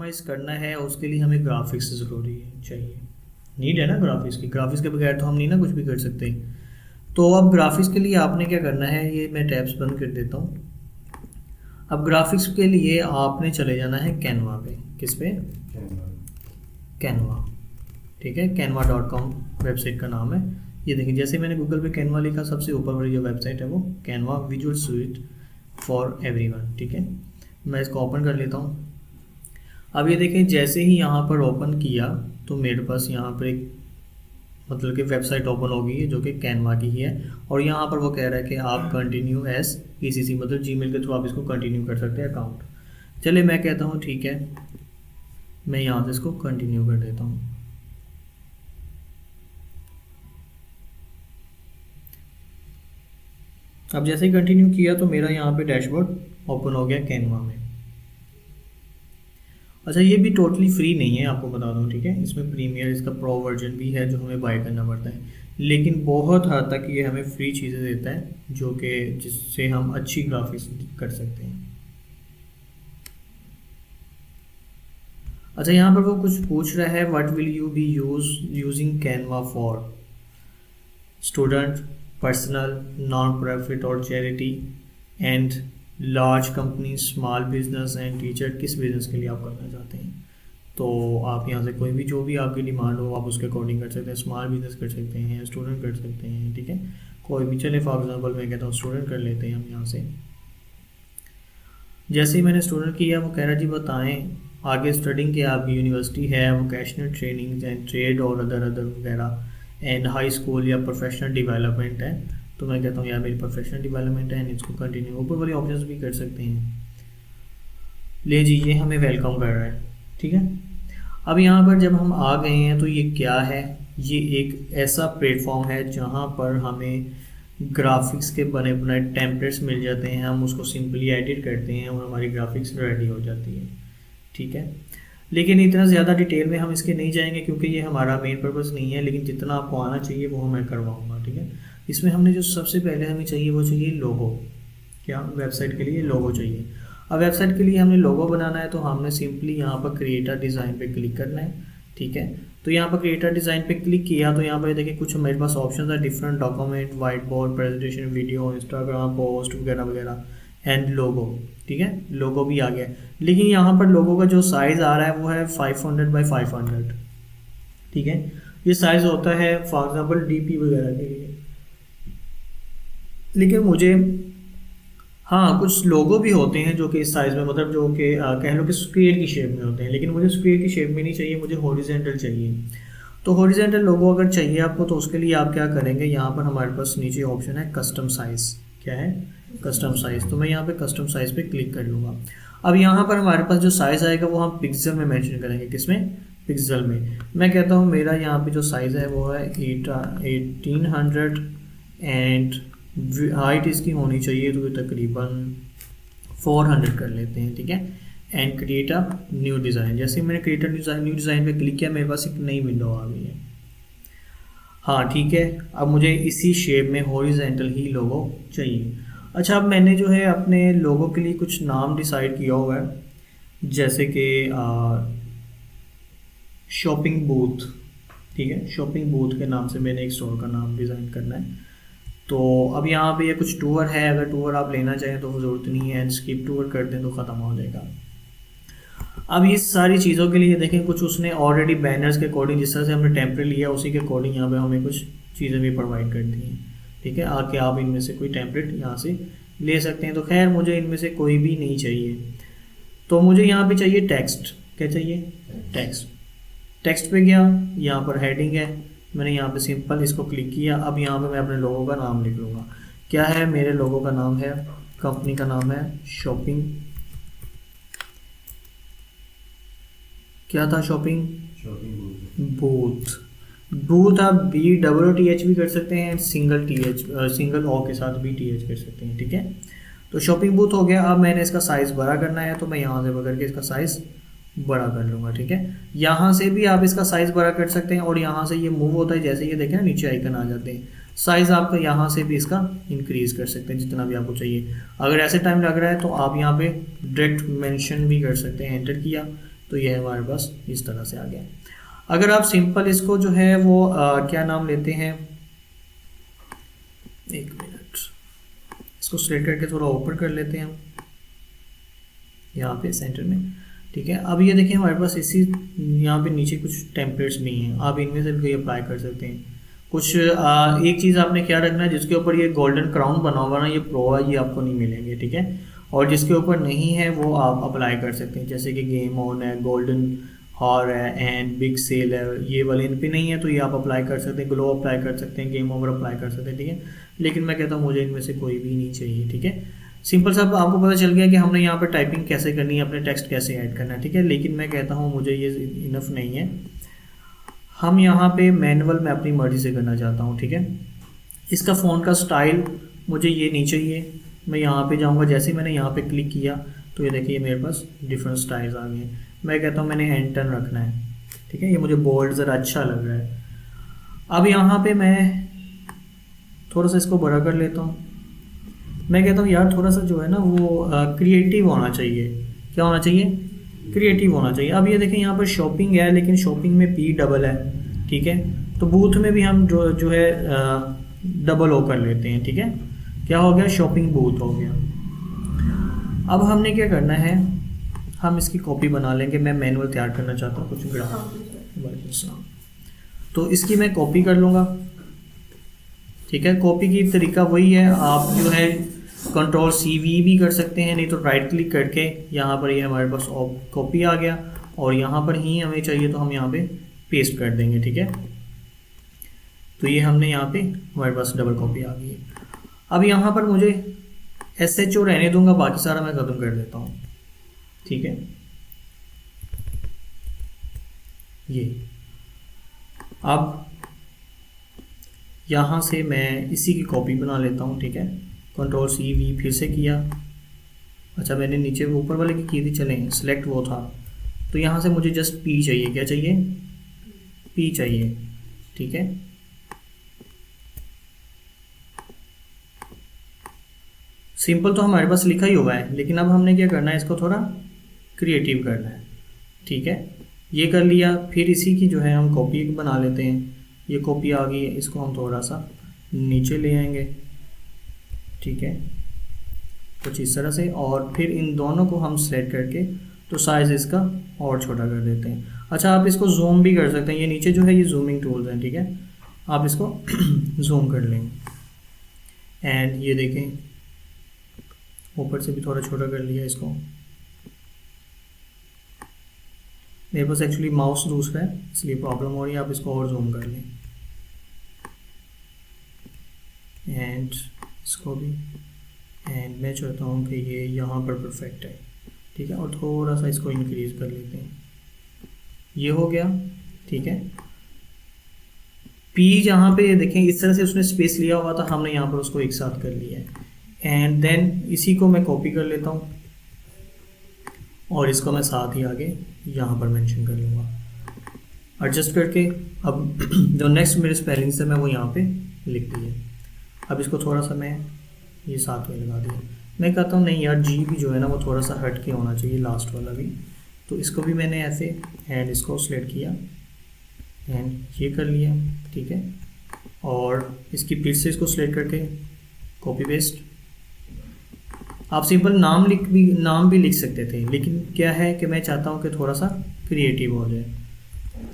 Customise करना है उसके लिए हमें ग्राफिक्स ज़रूरी है, चाहिए, नीड है ना ग्राफिक्स की। ग्राफिक्स के बगैर तो हम नहीं ना कुछ भी कर सकते। तो अब ग्राफिक्स के लिए आपने क्या करना है, ये मैं टैब्स बंद कर देता हूँ। अब ग्राफिक्स के लिए आपने चले जाना है कैनवा पे। किस पे? कैनवा। ठीक है, canva.com वेबसाइट का नाम है। ये देखिए, जैसे मैंने गूगल पे कैनवा लिखा, सबसे ऊपर वाली जो वेबसाइट है वो Canva visual studio for everyone. ठीक है, मैं इसको ओपन कर लेता हूँ। अब ये देखें, जैसे ही यहाँ पर ओपन किया तो मेरे पास यहाँ पर एक मतलब कि वेबसाइट ओपन हो गई है जो कि कैनवा की ही है। और यहाँ पर वो कह रहा है कि आप कंटिन्यू एस पीसीसी, मतलब जीमेल के थ्रू आप इसको कंटिन्यू कर सकते हैं अकाउंट। चलिए मैं कहता हूँ ठीक है, मैं यहाँ से इसको कंटिन्यू कर देता हूँ। अब जैसे ही कंटिन्यू किया तो मेरा यहाँ पे डैशबोर्ड ओपन हो गया कैनवा में। अच्छा, ये भी टोटली फ्री नहीं है, आपको बता दूँ। ठीक है, इसमें प्रीमियर, इसका प्रो वर्जन भी है जो हमें बाय करना पड़ता है, लेकिन बहुत हद तक ये हमें फ्री चीज़ें देता है जो कि जिससे हम अच्छी ग्राफिक्स कर सकते हैं। अच्छा, यहाँ पर वो कुछ पूछ रहा है, what will you be using Canva for? Student, personal, non profit और charity, and large company, small business and teacher. किस बिजनेस के लिए आप करना चाहते हैं? तो आप यहाँ से कोई भी, जो भी आपकी डिमांड हो आप उसके अकॉर्डिंग कर सकते हैं। स्मॉल बिजनेस कर सकते हैं, स्टूडेंट कर सकते हैं। ठीक है, कोई भी चले, फॉर एग्जांपल मैं कहता हूँ स्टूडेंट कर लेते हैं हम यहाँ से। जैसे ही मैंने स्टूडेंट किया, वो कह रहा जी बताएं आगे स्टडिंग की आपकी यूनिवर्सिटी है, वोकेशनल ट्रेनिंग एंड ट्रेड और अदर वगैरह, एंड हाई स्कूल या प्रोफेशनल डेवलपमेंट है। तो मैं कहता हूँ यार मेरी प्रोफेशनल डेवलपमेंट है, एंड इसको कंटिन्यू। ऊपर वाले ऑप्शंस भी कर सकते हैं। ले जी, ये हमें वेलकम कर रहा है। ठीक है, अब यहाँ पर जब हम आ गए हैं तो ये क्या है, ये एक ऐसा प्लेटफॉर्म है जहाँ पर हमें ग्राफिक्स के बने बनाए टेम्पलेट्स मिल जाते हैं। हम उसको सिंपली एडिट करते हैं और हमारी ग्राफिक्स रेडी हो जाती है। ठीक है, लेकिन इतना ज़्यादा डिटेल में हम इसके नहीं जाएंगे क्योंकि ये हमारा मेन पर्पस नहीं है, लेकिन जितना आपको आना चाहिए वो मैं करवाऊँगा। ठीक है, इसमें हमने जो सबसे पहले हमें चाहिए वो चाहिए लोगो। क्या? वेबसाइट के लिए लोगो चाहिए। अब वेबसाइट के लिए हमने लोगो बनाना है तो हमने सिंपली यहाँ पर क्रिएटर डिज़ाइन पे क्लिक करना है। ठीक है, तो यहाँ पर क्रिएटर डिज़ाइन पे क्लिक किया तो यहाँ पर देखिए कुछ मेरे पास ऑप्शन है, different document, white board, presentation, video, Instagram post वगैरह वगैरह, एंड लोगो। ठीक है, लोगो भी आ गया, लेकिन यहाँ पर लोगो का जो साइज़ आ रहा है वो है 500 बाई 500। ठीक है, ये साइज़ होता है फॉर एग्जाम्पल डीपी वगैरह के लिए। लेकिन मुझे, हाँ, कुछ लोगो भी होते हैं जो कि इस साइज़ में, मतलब जो कि कह लो कि स्क्वायर की शेप में होते हैं, लेकिन मुझे स्क्वायर की शेप में नहीं चाहिए, मुझे हॉरिजॉन्टल चाहिए। तो हॉरिजॉन्टल लोगो अगर चाहिए आपको तो उसके लिए आप क्या करेंगे, यहाँ पर हमारे पास नीचे ऑप्शन है कस्टम साइज़। क्या है? Custom size. तो मैं यहाँ पे कस्टम साइज़ पे क्लिक कर लूँगा। अब यहाँ पर हमारे पास जो साइज़ आएगा वो हम पिक्सल में मेंशन करेंगे। किसमें? पिक्सल में। मैं कहता हूँ मेरा यहाँ पे जो साइज़ है वो है 1800 एंड हाइट इसकी होनी चाहिए तो तकरीबन 400 कर लेते हैं। ठीक है, and create a new design. जैसे मैंने क्रिएट न्यू डिज़ाइन पे क्लिक किया, मेरे पास एक नई विंडो आ गई है। हाँ ठीक है, अब मुझे इसी शेप में हॉरिजॉन्टल ही लोगो चाहिए। अच्छा, अब मैंने जो है अपने लोगो के लिए कुछ नाम डिसाइड किया हुआ है, जैसे कि शॉपिंग बूथ। ठीक है, शॉपिंग बूथ के नाम से मैंने एक स्टोर का नाम डिज़ाइन करना है। तो अब यहाँ पे ये कुछ टूर है, अगर टूर आप लेना चाहें तो ज़रूरत नहीं है, एंड स्किप टूर कर दें तो ख़त्म हो जाएगा। अब इस सारी चीज़ों के लिए देखें, कुछ उसने ऑलरेडी बैनर्स के अकॉर्डिंग जिस तरह से हमने टेम्पलेट लिया उसी के अकॉर्डिंग यहाँ पे हमें कुछ चीज़ें भी प्रोवाइड कर दी हैं। ठीक है, आके आप इनमें से कोई टेम्पलेट यहाँ से ले सकते हैं। तो खैर मुझे इनमें से कोई भी नहीं चाहिए, तो मुझे यहाँ पे चाहिए टेक्स्ट। क्या चाहिए? टेक्स्ट। टेक्स्ट पे गया, यहाँ पर हेडिंग है, मैंने यहाँ पे सिंपल इसको क्लिक किया। अब यहाँ पे मैं अपने लोगों का नाम लिख लूँगा। क्या है? मेरे लोगों का नाम है, कंपनी का नाम है शॉपिंग, क्या था? Shopping booth. बूथ आप BOOTH भी कर सकते हैं, सिंगल ओ के साथ भी TH कर सकते हैं। ठीक है, तो शॉपिंग बूथ हो गया। अब मैंने इसका साइज़ बड़ा करना है तो मैं यहाँ से पकड़ के इसका साइज़ बड़ा कर लूँगा। ठीक है, यहाँ से भी आप इसका साइज़ बड़ा कर सकते हैं और यहाँ से ये मूव होता है, जैसे ये देखें ना नीचे आइकन आ जाते हैं। साइज़ आपका यहाँ से भी इसका इंक्रीज़ कर सकते हैं जितना भी आपको चाहिए। अगर ऐसे टाइम लग रहा है तो आप यहाँ पे डायरेक्ट मेंशन भी कर सकते हैं। एंटर किया, तो ये हमारे पास इस तरह से आ गया। अगर आप सिंपल इसको जो है वो क्या नाम लेते हैं, एक मिनट, इसको सिलेक्ट करके थोड़ा ऊपर कर लेते हैं हम यहाँ पे सेंटर में, ठीक है। अब ये देखिए हमारे पास इसी यहाँ पे नीचे कुछ टेम्पलेट्स भी हैं, आप इनमें से कोई अप्लाई कर सकते हैं। कुछ एक चीज़ आपने क्या रखना है, जिसके ऊपर ये गोल्डन क्राउन बना हुआ ना, ये प्रो है, ये आपको नहीं मिलेंगे, ठीक है। और जिसके ऊपर नहीं है वो आप अप्लाई कर सकते हैं, जैसे कि गेम ऑन है, गोल्डन हॉर है एंड बिग सेल है, ये वाले इन पे नहीं है तो ये आप अप्लाई कर सकते हैं। ग्लो अप्लाई कर सकते हैं, गेम ओवर अप्लाई कर सकते हैं, ठीक है। लेकिन मैं कहता हूँ मुझे इनमें से कोई भी नहीं चाहिए, ठीक है। सिंपल सा आपको पता चल गया कि हमने यहाँ पर टाइपिंग कैसे करनी है, अपने टेक्स्ट कैसे ऐड करना है, ठीक है। लेकिन मैं कहता हूँ मुझे ये इनफ नहीं है, हम यहाँ पे मैनुअल में अपनी मर्जी से करना चाहता हूँ, ठीक है। इसका फ़ॉन्ट का स्टाइल मुझे ये नहीं चाहिए, मैं यहाँ पे जाऊँगा, जैसे ही मैंने यहाँ पे क्लिक किया तो ये देखिए मेरे पास डिफरेंट स्टाइल्स आ गए। मैं कहता हूँ मैंने एंटर रखना है, ठीक है, ये मुझे बोल्ड ज़रा अच्छा लग रहा है। अब यहाँ पे मैं थोड़ा सा इसको बड़ा कर लेता हूँ। मैं कहता हूँ यार थोड़ा सा जो है ना वो क्रिएटिव होना चाहिए। क्या होना चाहिए? क्रिएटिव होना चाहिए। अब ये देखें यहाँ पर शॉपिंग है, लेकिन शॉपिंग में पी डबल है, ठीक है। तो बूथ में भी हम जो है डबल ओ कर लेते हैं, ठीक है। क्या हो गया? शॉपिंग बूथ हो गया। अब हमने क्या करना है, हम इसकी कॉपी बना लेंगे। मैं मैनुअल तैयार करना चाहता हूँ कुछ ग्राफ, तो इसकी मैं कॉपी कर लूँगा, ठीक है। कॉपी की तरीका वही है, आप जो है कंट्रोल सी वी भी कर सकते हैं, नहीं तो राइट क्लिक करके यहाँ पर ये हमारे पास कॉपी आ गया, और यहाँ पर ही हमें चाहिए तो हम यहाँ पे पेस्ट कर देंगे, ठीक है। तो ये हमने यहाँ पे हमारे पास डबल कॉपी आ गई है। अब यहाँ पर मुझे SHO रहने दूंगा, बाकी सारा मैं ख़त्म कर देता हूँ, ठीक है। ये अब यहाँ से मैं इसी की कॉपी बना लेता हूँ, ठीक है। कंट्रोल सी वी फिर से किया। अच्छा मैंने नीचे ऊपर वाले की थी, चलें सिलेक्ट वो था, तो यहाँ से मुझे जस्ट पी चाहिए। क्या चाहिए? पी चाहिए, ठीक है। सिंपल तो हमारे पास लिखा ही हुआ है, लेकिन अब हमने क्या करना है, इसको थोड़ा क्रिएटिव करना है, ठीक है। ये कर लिया, फिर इसी की जो है हम कॉपी बना लेते हैं। ये कॉपी आ गई है, इसको हम थोड़ा सा नीचे ले आएंगे, ठीक है, कुछ इस तरह से। और फिर इन दोनों को हम सेलेक्ट करके तो साइज़ इसका और छोटा कर देते हैं। अच्छा आप इसको जूम भी कर सकते हैं, ये नीचे जो है ये जूमिंग टूल्स हैं, ठीक है। आप इसको जूम कर लेंगे एंड ये देखें ऊपर से भी थोड़ा छोटा कर लिया इसको। मेरे पास एक्चुअली माउस दूसरा है इसलिए प्रॉब्लम हो रही है, आप इसको और जूम कर लें एंड इसको भी। एंड मैं चाहता हूँ कि ये यहाँ पर परफेक्ट है, ठीक है। और थोड़ा सा इसको इंक्रीज कर लेते हैं, ये हो गया, ठीक है। पी जहाँ पे देखें इस तरह से उसने स्पेस लिया हुआ था, हमने यहाँ पर उसको एक साथ कर लिया है। एंड देन इसी को मैं कॉपी कर लेता हूँ और इसको मैं साथ ही आगे यहाँ पर मेंशन कर लूँगा एडजस्ट करके। अब जो नेक्स्ट मेरे स्पेलिंग्स है मैं वो यहाँ पे लिख दिए। अब इसको थोड़ा सा मैं ये साथ में लगा दिया। मैं कहता हूँ नहीं यार जी भी जो है ना वो थोड़ा सा हट के होना चाहिए, लास्ट वाला भी। तो इसको भी मैंने ऐसे एंड इसको सिलेक्ट किया एंड ये कर लिया, ठीक है। और इसकी फिर से इसको सिलेक्ट करके कॉपी पेस्ट। आप सिंपल नाम भी लिख सकते थे, लेकिन क्या है कि मैं चाहता हूँ कि थोड़ा सा क्रिएटिव हो जाए।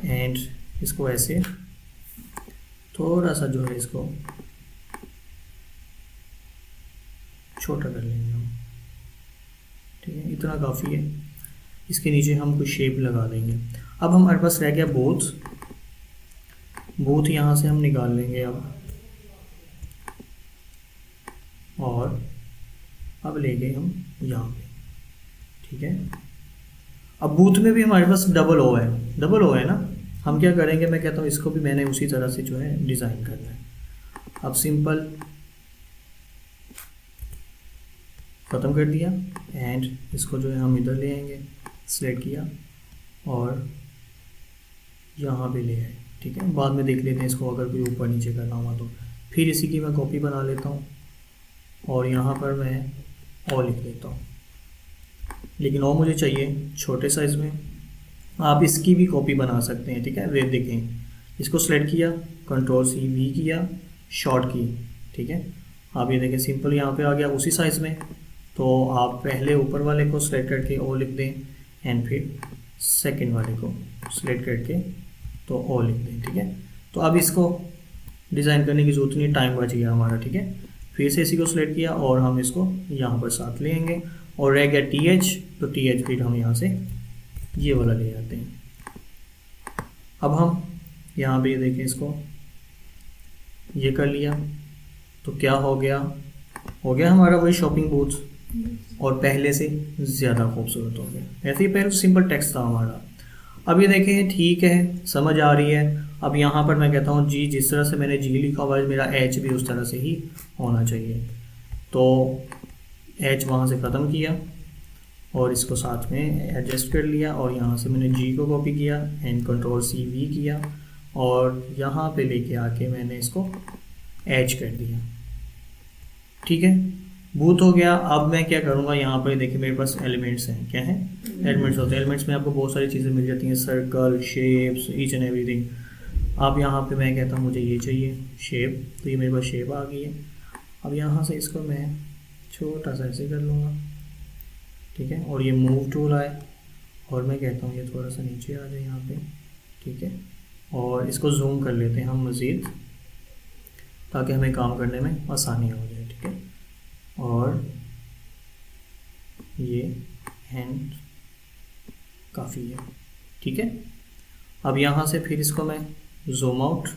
एंड इसको ऐसे थोड़ा सा जो है इसको छोटा कर लेंगे हम, ठीक है, इतना काफ़ी है। इसके नीचे हम कुछ शेप लगा देंगे। अब हमारे पास रह गया बूथ यहाँ से हम निकाल लेंगे अब ले गए हम यहाँ पे, ठीक है। अब बूथ में भी हमारे पास डबल ओ है ना। हम क्या करेंगे, मैं कहता हूँ इसको भी मैंने उसी तरह से जो है डिज़ाइन करना है। अब सिंपल ख़त्म कर दिया एंड इसको जो है हम इधर ले आएंगे, सेलेक्ट किया और यहाँ पे ले आए, ठीक है। बाद में देख लेते हैं इसको अगर कोई ऊपर नीचे करना हुआ तो। फिर इसी की मैं कॉपी बना लेता हूँ और यहाँ पर मैं ओ लिख लेता हूँ, लेकिन ओ मुझे चाहिए छोटे साइज़ में, आप इसकी भी कॉपी बना सकते हैं, ठीक है। वे देखें, इसको सेलेक्ट किया, कंट्रोल सी वी किया, शॉर्ट की, ठीक है। आप ये देखें सिंपल यहाँ पे आ गया उसी साइज़ में। तो आप पहले ऊपर वाले को सेलेक्ट करके ओ लिख दें एंड फिर सेकंड वाले को सेलेक्ट करके तो ओ लिख दें, ठीक है। तो अब इसको डिज़ाइन करने की ज़रूरत नहीं, टाइम बच गया हमारा, ठीक है। फिर से इसी को सिलेक्ट किया और हम इसको यहाँ पर साथ लेंगे और रह गया टी एच, तो टी एच फिर हम यहाँ से ये वाला ले जाते हैं। अब हम यहाँ पे देखें, इसको ये कर लिया तो क्या हो गया हमारा वही शॉपिंग बूथ, और पहले से ज़्यादा खूबसूरत हो गया। ऐसे ही पहले सिंपल टेक्स्ट था हमारा। अब ये देखें, ठीक है, समझ आ रही है। अब यहाँ पर मैं कहता हूँ जी, जिस तरह से मैंने जी लिखा हुआ है मेरा एच भी उस तरह से ही होना चाहिए। तो एच वहाँ से ख़त्म किया और इसको साथ में एडजस्ट कर लिया और यहाँ से मैंने जी को कॉपी किया एंड कंट्रोल सी वी किया और यहाँ पे लेके आके मैंने इसको एच कर दिया, ठीक है। बूथ हो गया। अब मैं क्या करूँगा, यहाँ पर देखिए मेरे पास एलिमेंट्स हैं। क्या है? एलिमेंट्स होते हैं। एलिमेंट्स में आपको बहुत सारी चीज़ें मिल जाती हैं, circle, shapes, each and everything. अब यहाँ पे मैं कहता हूँ मुझे ये चाहिए शेप, तो ये मेरे पास शेप आ गई है। अब यहाँ से इसको मैं छोटा सा ऐसे कर लूँगा, ठीक है। और ये मूव टूल आए और मैं कहता हूँ ये थोड़ा सा नीचे आ जाए यहाँ पे, ठीक है। और इसको जूम कर लेते हैं हम मज़ीद, ताकि हमें काम करने में आसानी हो जाए, ठीक है। और ये हैंड काफ़ी है, ठीक है। अब यहाँ से फिर इसको मैं जूम आउट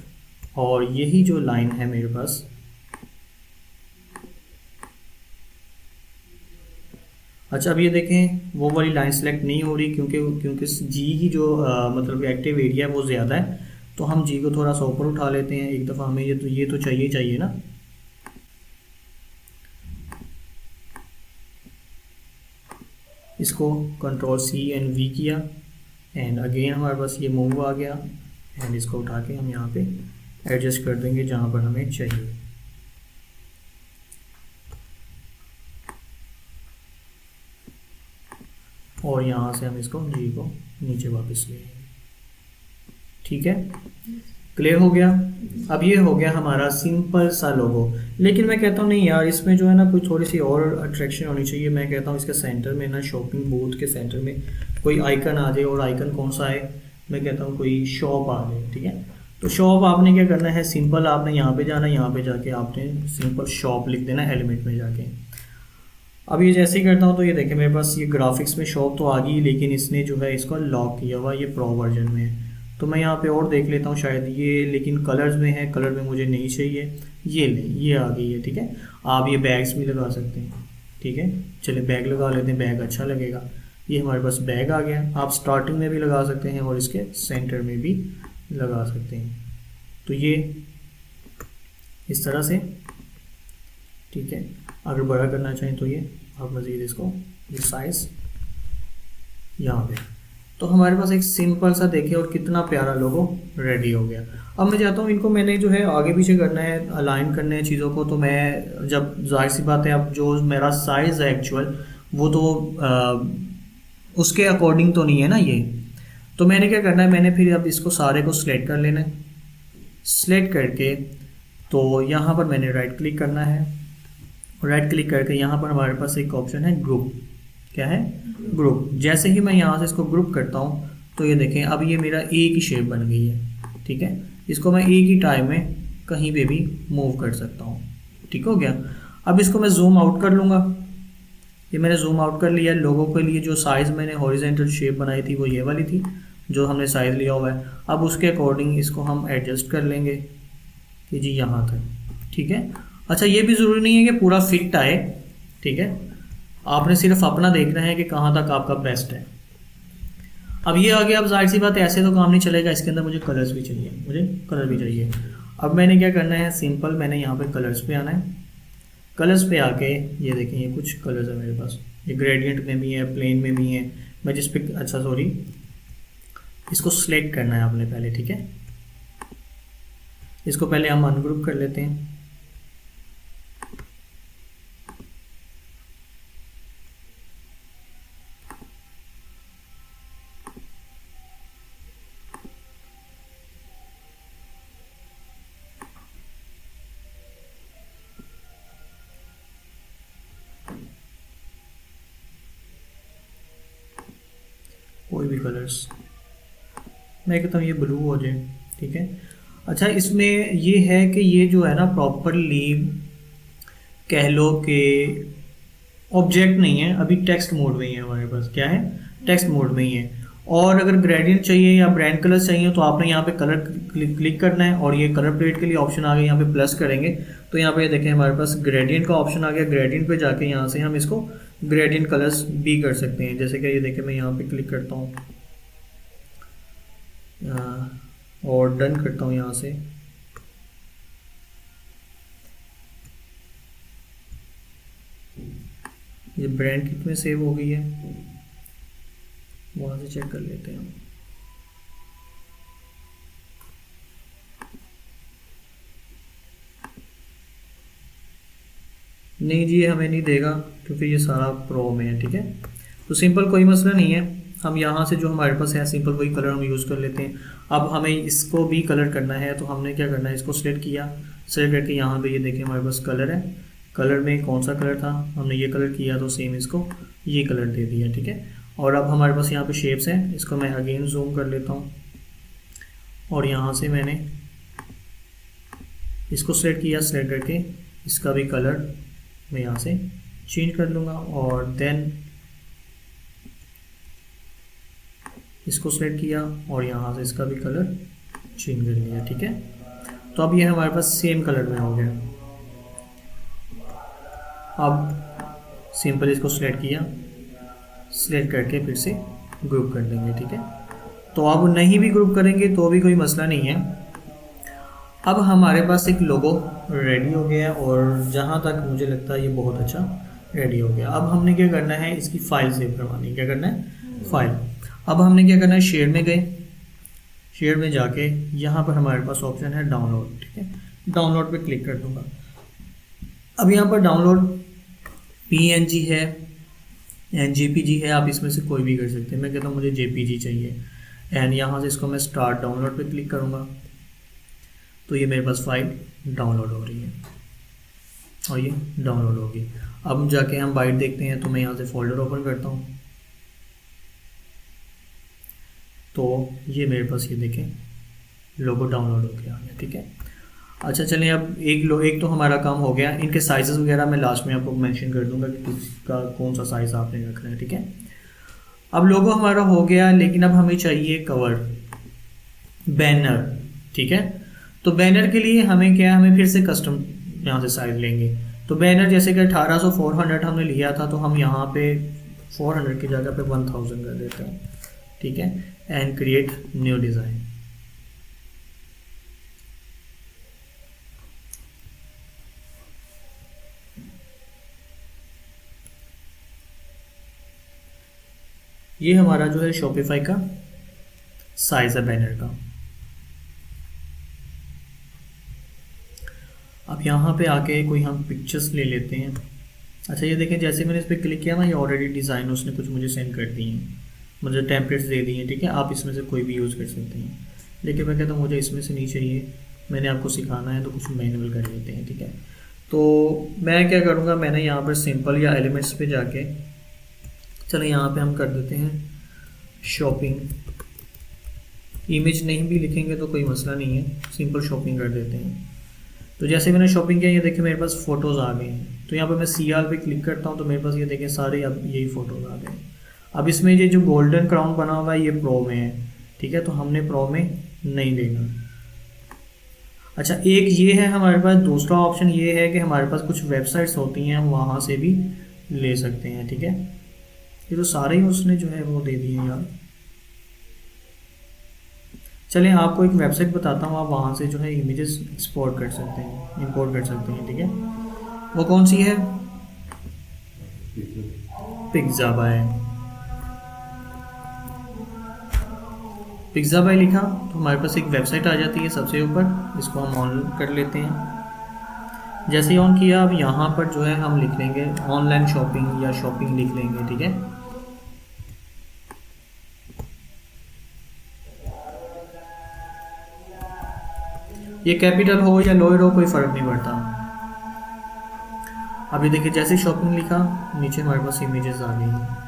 और यही जो लाइन है मेरे पास, अच्छा अब ये देखें वो वाली लाइन सेलेक्ट नहीं हो रही क्योंकि जी की जो मतलब एक्टिव एरिया है वो ज़्यादा है। तो हम जी को थोड़ा सा ऊपर उठा लेते हैं एक दफ़ा, हमें ये तो चाहिए ना। इसको कंट्रोल सी एंड वी किया एंड अगेन हमारे पास ये मूव आ गया एंड इसको उठा के हम यहाँ पे एडजस्ट कर देंगे जहाँ पर हमें चाहिए। और यहाँ से हम इसको जी को नीचे वापस ले आएंगे, ठीक है। क्लियर हो गया। अब ये हो गया हमारा सिंपल सा लोगो। लेकिन मैं कहता हूँ नहीं यार, इसमें जो है ना कोई थोड़ी सी और अट्रैक्शन होनी चाहिए। मैं कहता हूँ इसके सेंटर में ना, शॉपिंग बूथ के सेंटर में कोई आइकन आ जाए। और आइकन कौन सा है? मैं कहता हूँ कोई शॉप आ जाए, ठीक है। तो शॉप आपने क्या करना है, सिंपल आपने यहाँ पे जाना, यहाँ पे जाके आपने सिंपल शॉप लिख देना एलिमेंट में जाके। अब ये जैसे ही करता हूँ तो ये देखें मेरे पास ये ग्राफिक्स में शॉप तो आ गई, लेकिन इसने जो है इसको लॉक किया हुआ, ये प्रो वर्जन में है। तो मैं यहाँ पे और देख लेता हूँ शायद ये, लेकिन कलर्स में है, कलर में मुझे नहीं चाहिए। ये ले, ये आ गई है, ठीक है। आप ये बैग्स भी लगा सकते हैं, ठीक है। चलिए बैग लगा लेते हैं, बैग अच्छा लगेगा। ये हमारे पास बैग आ गया। आप स्टार्टिंग में भी लगा सकते हैं और इसके सेंटर में भी लगा सकते हैं। तो ये इस तरह से, ठीक है। अगर बड़ा करना चाहें तो ये आप मज़ीद इसको ये साइज़ यहाँ पे, तो हमारे पास एक सिंपल सा देखिए और कितना प्यारा लोगो रेडी हो गया। अब मैं चाहता हूँ इनको मैंने जो है आगे पीछे करना है, अलाइन करने हैं चीज़ों को। तो मैं जब जाहिर सी बात है, अब जो मेरा साइज़ है एक्चुअल वो तो उसके अकॉर्डिंग तो नहीं है ना ये। तो मैंने क्या करना है, मैंने फिर अब इसको सारे को सिलेक्ट कर लेना है। सिलेक्ट करके तो यहाँ पर मैंने राइट क्लिक करना है। राइट क्लिक करके यहाँ पर हमारे पास एक ऑप्शन है ग्रुप। क्या है? ग्रुप। जैसे ही मैं यहाँ से इसको ग्रुप करता हूँ तो ये देखें अब ये मेरा एक ही शेप बन गई है, ठीक है। इसको मैं एक ही टाइम में कहीं पे भी मूव कर सकता हूँ, ठीक हो गया। अब इसको मैं जूम आउट कर लूँगा। ये मैंने जूम आउट कर लिया। लोगों के लिए जो साइज़ मैंने हॉरिजेंटल शेप बनाई थी वो ये वाली थी जो हमने साइज़ लिया हुआ है। अब उसके अकॉर्डिंग इसको हम एडजस्ट कर लेंगे कि जी यहाँ तक, ठीक है। अच्छा ये भी ज़रूरी नहीं है कि पूरा फिट आए, ठीक है। आपने सिर्फ अपना देखना है कि कहाँ तक आपका बेस्ट है। अब ये आ गया। अब जाहिर सी बात है ऐसे तो काम नहीं चलेगा, इसके अंदर मुझे कलर्स भी चाहिए, मुझे कलर भी चाहिए। अब मैंने क्या करना है, सिंपल मैंने यहाँ पे कलर्स पे आना है। कलर्स पे आके ये देखें ये कुछ कलर्स है मेरे पास, ये ग्रेडियंट में भी है, प्लेन में भी है। मैं जिस पे, अच्छा सॉरी, इसको सिलेक्ट करना है आपने पहले, ठीक है। इसको पहले हम अनग्रुप कर लेते हैं। कोई भी कलर्स, मैं कहता हूँ ये ब्लू हो जाए, ठीक है। अच्छा, इसमें ये है कि ये जो है ना प्रॉपरली कह लो कि ऑब्जेक्ट नहीं है, अभी टेक्स्ट मोड में ही है हमारे पास। क्या है? टेक्स्ट मोड में ही है। और अगर ग्रेडियंट चाहिए या ब्रांड कलर चाहिए तो आपने यहाँ पे कलर क्लिक करना है और ये कलर प्लेट के लिए ऑप्शन आ गया, यहाँ पे प्लस करेंगे तो यहाँ पे देखें हमारे पास ग्रेडियंट का ऑप्शन आ गया। ग्रेडियंट पे जाके यहाँ से हम इसको ग्रेडियंट कलर्स भी कर सकते हैं। जैसे कि ये देखें, मैं यहाँ पे क्लिक करता हूँ और डन करता हूँ यहाँ से। ये ब्रांड किट में सेव हो गई है, वहाँ से चेक कर लेते हैं हम। नहीं जी, ये हमें नहीं देगा क्योंकि ये सारा प्रो में है, ठीक है। तो सिंपल, कोई मसला नहीं है। हम यहाँ से जो हमारे पास है सिंपल वही कलर हम यूज़ कर लेते हैं। अब हमें इसको भी कलर करना है तो हमने क्या करना है, इसको सिलेक्ट किया, सिलेक्ट करके यहाँ पे ये देखें हमारे पास कलर है। कलर में कौन सा कलर था, हमने ये कलर किया तो सेम इसको ये कलर दे दिया, ठीक है। और अब हमारे पास यहाँ पे शेप्स हैं, इसको मैं अगेन जूम कर लेता हूँ और यहाँ से मैंने इसको सेलेक्ट किया, सेलेक्ट करके इसका भी कलर मैं यहाँ से चेंज कर लूँगा और देन इसको सेलेक्ट किया और यहाँ से इसका भी कलर चेंज कर लिया, ठीक है। तो अब ये हमारे पास सेम कलर में हो गया। अब सिंपल इसको सिलेक्ट किया, सिलेक्ट करके फिर से ग्रुप कर देंगे, ठीक है। तो अब नहीं भी ग्रुप करेंगे तो भी कोई मसला नहीं है। अब हमारे पास एक लोगो रेडी हो गया और जहाँ तक मुझे लगता है ये बहुत अच्छा रेडी हो गया। अब हमने क्या करना है, इसकी फ़ाइल सेव करवानी है। क्या करना है? फ़ाइल। अब हमने क्या करना है, शेयर में गए, शेयर में जाके यहाँ पर हमारे पास ऑप्शन है डाउनलोड, ठीक है। डाउनलोड पे क्लिक कर दूँगा। अब यहाँ पर डाउनलोड PNG है, JPG है, आप इसमें से कोई भी कर सकते हैं। मैं कहता हूँ मुझे JPG चाहिए एंड यहाँ से इसको मैं स्टार्ट डाउनलोड पे क्लिक करूँगा तो ये मेरे पास फाइल डाउनलोड हो रही है और ये डाउनलोड होगी। अब जाके हम बाइट देखते हैं तो मैं यहाँ से फोल्डर ओपन करता हूँ तो ये मेरे पास ये देखें लोगो डाउनलोड होकर आ गया, ठीक है। अच्छा चलें, अब एक तो हमारा काम हो गया। इनके साइज़ेस वगैरह मैं लास्ट में आपको मेंशन कर दूंगा कि किसका कौन सा साइज़ आपने रखना है, ठीक है। अब लोगो हमारा हो गया, लेकिन अब हमें चाहिए कवर, बैनर, ठीक है। तो बैनर के लिए हमें क्या है, हमें फिर से कस्टम यहाँ से साइज़ लेंगे। तो बैनर जैसे कि 1800/400 हमने लिया था तो हम यहाँ पे 400 की जगह पे 1000 कर देते हैं, ठीक है। And create new design. ये हमारा जो है शॉपिफाई का साइज़ है बैनर का। अब यहाँ पे आके कोई हम पिक्चर्स ले लेते हैं। अच्छा ये देखें, जैसे मैंने इस पर क्लिक किया ना, ये ऑलरेडी डिज़ाइन उसने कुछ मुझे सेंड कर दिए हैं, मुझे टेम्पलेट्स दे दिए हैं, ठीक है। आप इसमें से कोई भी यूज़ कर सकते हैं, लेकिन मैं कहता हूँ मुझे इसमें से नहीं चाहिए, मैंने आपको सिखाना है तो कुछ मैनुअल कर लेते हैं, ठीक है। तो मैं क्या करूँगा, मैंने यहाँ पर सिंपल या एलिमेंट्स पे जाके, चलो यहाँ पे हम कर देते हैं शॉपिंग। इमेज नहीं भी लिखेंगे तो कोई मसला नहीं है, सिंपल शॉपिंग कर देते हैं। तो जैसे मैंने शॉपिंग किया, ये देखें मेरे पास फ़ोटोज़ आ गए हैं। तो यहाँ पे मैं CR पे क्लिक करता हूँ तो मेरे पास ये देखें सारे अब यही फ़ोटोज़ आ गए। अब इसमें ये जो गोल्डन क्राउन बना हुआ है ये प्रो में है, ठीक है। तो हमने प्रो में नहीं देना। अच्छा एक ये है हमारे पास, दूसरा ऑप्शन ये है कि हमारे पास कुछ वेबसाइट्स होती हैं, हम वहाँ से भी ले सकते हैं, ठीक है। ये तो सारे ही उसने जो है वो दे दिए यार। चलें आपको एक वेबसाइट बताता हूँ, आप वहाँ से जो है इमेजेस एक्सपोर्ट कर सकते हैं, इंपोर्ट कर सकते हैं, ठीक है। वो कौन सी है? पिक्साबाई। पिक्साबाई लिखा तो हमारे पास एक वेबसाइट आ जाती है सबसे ऊपर, इसको हम ऑन कर लेते हैं। जैसे ही ऑन किया, अब यहाँ पर जो है हम लिख लेंगे ऑनलाइन शॉपिंग या शॉपिंग लिख लेंगे, ठीक है। ये कैपिटल हो या लोअर हो कोई फ़र्क नहीं पड़ता। अभी देखिए जैसे शॉपिंग लिखा, नीचे हमारे पास इमेजेस आ गई हैं।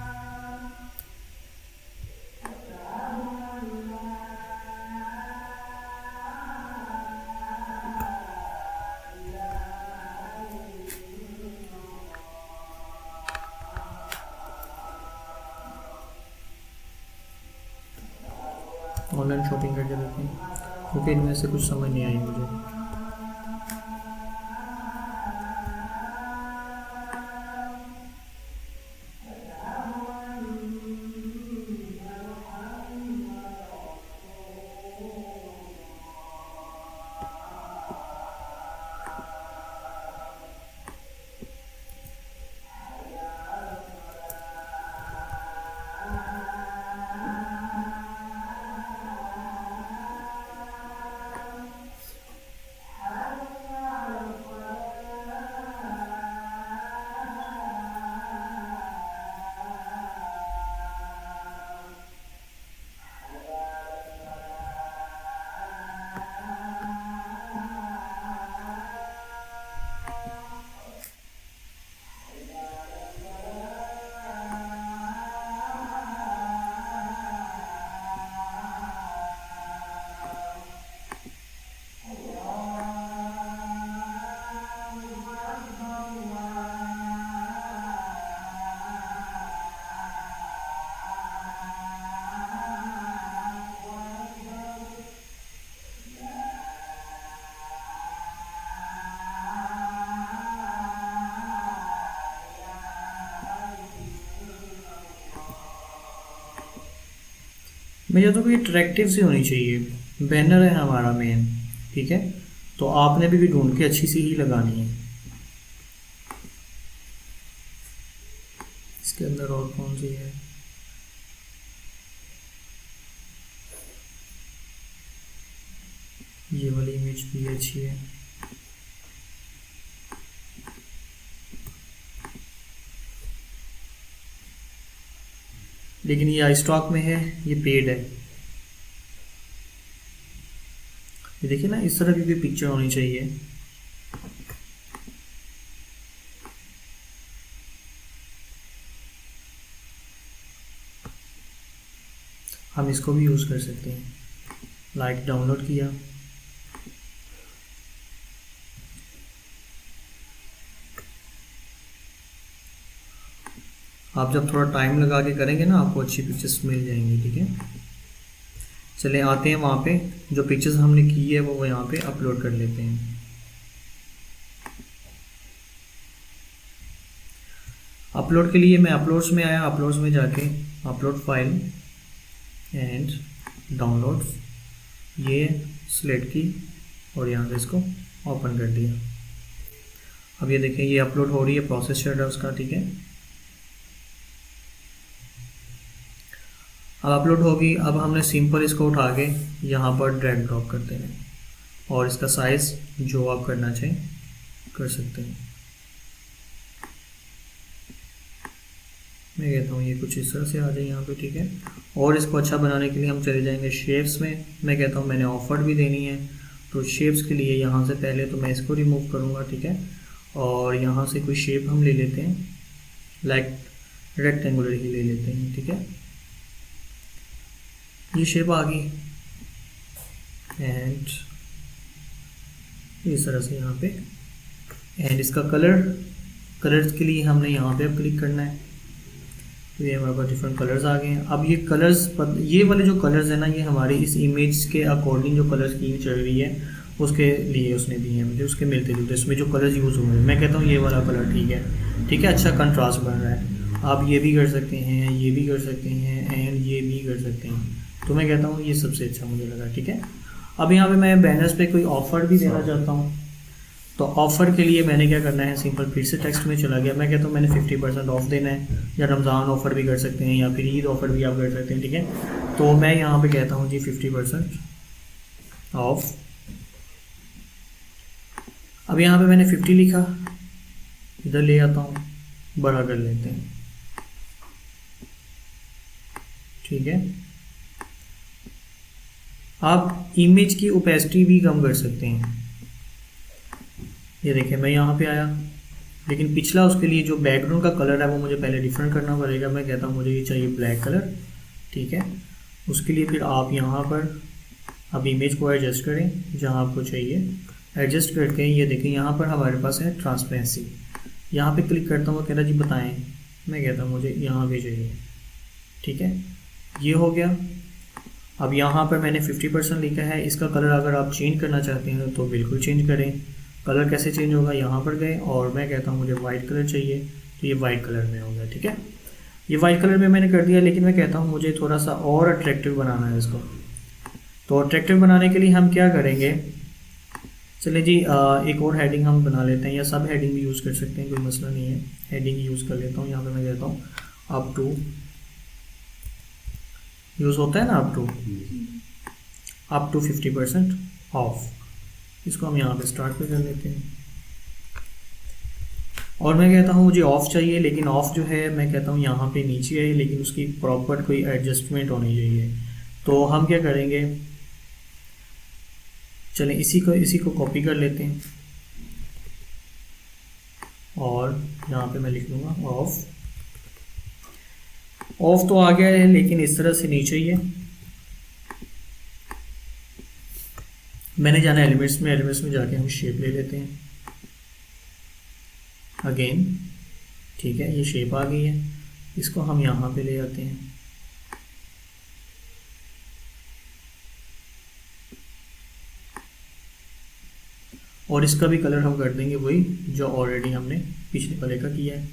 ऑनलाइन शॉपिंग करके देखें, क्योंकि इनमें से कुछ समझ नहीं आई मुझे। मुझे तो कोई अट्रैक्टिव सी होनी चाहिए, बैनर है हमारा मेन, ठीक है। तो आपने भी ढूंढ के अच्छी सी ही लगानी है। इसके अंदर और कौन सी है? ये वाली इमेज भी अच्छी है। लेकिन ये स्टॉक में है, ये पेड है। ये देखिए ना, इस तरह की कोई पिक्चर होनी चाहिए। हम इसको भी यूज़ कर सकते हैं। लाइक डाउनलोड किया, आप जब थोड़ा टाइम लगा के करेंगे ना, आपको अच्छी पिक्चर्स मिल जाएंगी, ठीक है। चले आते हैं वहाँ पे, जो पिक्चर्स हमने की है वो यहाँ पे अपलोड कर लेते हैं। अपलोड के लिए मैं अपलोड्स में आया, अपलोड्स में जाके अपलोड फाइल एंड डाउनलोड्स, ये सिलेक्ट की और यहाँ से इसको ओपन कर दिया। अब ये देखें, ये अपलोड हो रही है, प्रोसेस चल रहा है उसका, ठीक है। अब अपलोड होगी। अब हमने सिंपल इसको उठा के यहाँ पर ड्रैग ड्रॉप कर देना और इसका साइज़ जो आप करना चाहें कर सकते हैं। मैं कहता हूँ ये कुछ इस तरह से आ जाए यहाँ पे, ठीक है। और इसको अच्छा बनाने के लिए हम चले जाएंगे शेप्स में। मैं कहता हूँ मैंने ऑफर भी देनी है, तो शेप्स के लिए यहाँ से पहले तो मैं इसको रिमूव करूँगा, ठीक है। और यहाँ से कोई शेप हम ले लेते हैं, लाइक रेक्टेंगुलर ही ले लेते हैं, ठीक है। ये शेप आ गई एंड इस तरह से यहाँ पे। एंड इसका कलर्स के लिए हमने यहाँ पे अब क्लिक करना है, तो ये हमारे पास डिफरेंट कलर्स आ गए हैं। अब ये कलर्स ये वाले जो कलर्स है ना, ये हमारी इस इमेज के अकॉर्डिंग जो कलर स्कीम चल रही है उसके लिए उसने दिए हैं मुझे, उसके मिलते जुलते इसमें जो कलर्स यूज़ हुए हैं। मैं कहता हूँ ये वाला कलर ठीक है, ठीक है, अच्छा कंट्रास्ट बन रहा है। आप ये भी कर सकते हैं, ये भी कर सकते हैं एंड ये भी कर सकते हैं। तो मैं कहता हूँ ये सबसे अच्छा मुझे लगा, ठीक है। अब यहाँ पे मैं बैनर्स पे कोई ऑफ़र भी देना चाहता हूँ, तो ऑफ़र के लिए मैंने क्या करना है, सिंपल फिर से टेक्स्ट में चला गया। मैं कहता हूँ मैंने 50% ऑफ देना है, या रमज़ान ऑफ़र भी कर सकते हैं या फिर ईद ऑफ़र भी आप कर सकते हैं, ठीक है। तो मैं यहाँ पे कहता हूँ जी 50% ऑफ। अब यहाँ पे मैंने 50 लिखा, इधर ले आता हूँ, बड़ा कर लेते हैं, ठीक है। आप इमेज की ओपेसिटी भी कम कर सकते हैं। ये देखिए मैं यहाँ पे आया, लेकिन पिछला उसके लिए जो बैकग्राउंड का कलर है वो मुझे पहले डिफरेंट करना पड़ेगा। मैं कहता हूँ मुझे ये चाहिए ब्लैक कलर, ठीक है। उसके लिए फिर आप यहाँ पर अब इमेज को एडजस्ट करें जहाँ आपको चाहिए, एडजस्ट करके ये देखें यहाँ पर हमारे पास है ट्रांसपेरेंसी। यहाँ पे क्लिक करता हूँ, कह रहा जी बताएं। मैं कहता हूँ मुझे यहाँ पे चाहिए, ठीक है, ये हो गया। अब यहाँ पर मैंने 50% लिखा है। इसका कलर अगर आप चेंज करना चाहते हैं तो बिल्कुल चेंज करें। कलर कैसे चेंज होगा, यहाँ पर गए और मैं कहता हूँ मुझे वाइट कलर चाहिए, तो ये वाइट कलर में हो गया। ठीक है, ये वाइट कलर में मैंने कर दिया, लेकिन मैं कहता हूँ मुझे थोड़ा सा और अट्रैक्टिव बनाना है इसको। तो अट्रैक्टिव बनाने के लिए हम क्या करेंगे, चलिए जी एक और हेडिंग हम बना लेते हैं, या सब हेडिंग भी यूज़ कर सकते हैं, कोई मसला नहीं है। हेडिंग यूज़ कर लेता हूँ, यहाँ पे मैं कहता हूँ अप टू, यूज़ होता है ना अप टू 50% ऑफ। इसको हम यहाँ पे स्टार्ट पे कर लेते हैं। और मैं कहता हूँ मुझे ऑफ़ चाहिए, लेकिन ऑफ़ जो है मैं कहता हूँ यहाँ पे नीचे है, लेकिन उसकी प्रॉपर कोई एडजस्टमेंट होनी चाहिए। तो हम क्या करेंगे, चलें इसी को कॉपी कर लेते हैं और यहाँ पे मैं लिख लूँगा ऑफ़। ऑफ तो आ गया है, लेकिन इस तरह से नीचे ही है। मैंने जाना एलिमेंट्स में, एलिमेंट्स में जाके हम शेप ले लेते हैं अगेन। ठीक है, ये शेप आ गई है, इसको हम यहाँ पे ले आते हैं। और इसका भी कलर हम कर देंगे वही जो ऑलरेडी हमने पिछले वाले का किया है,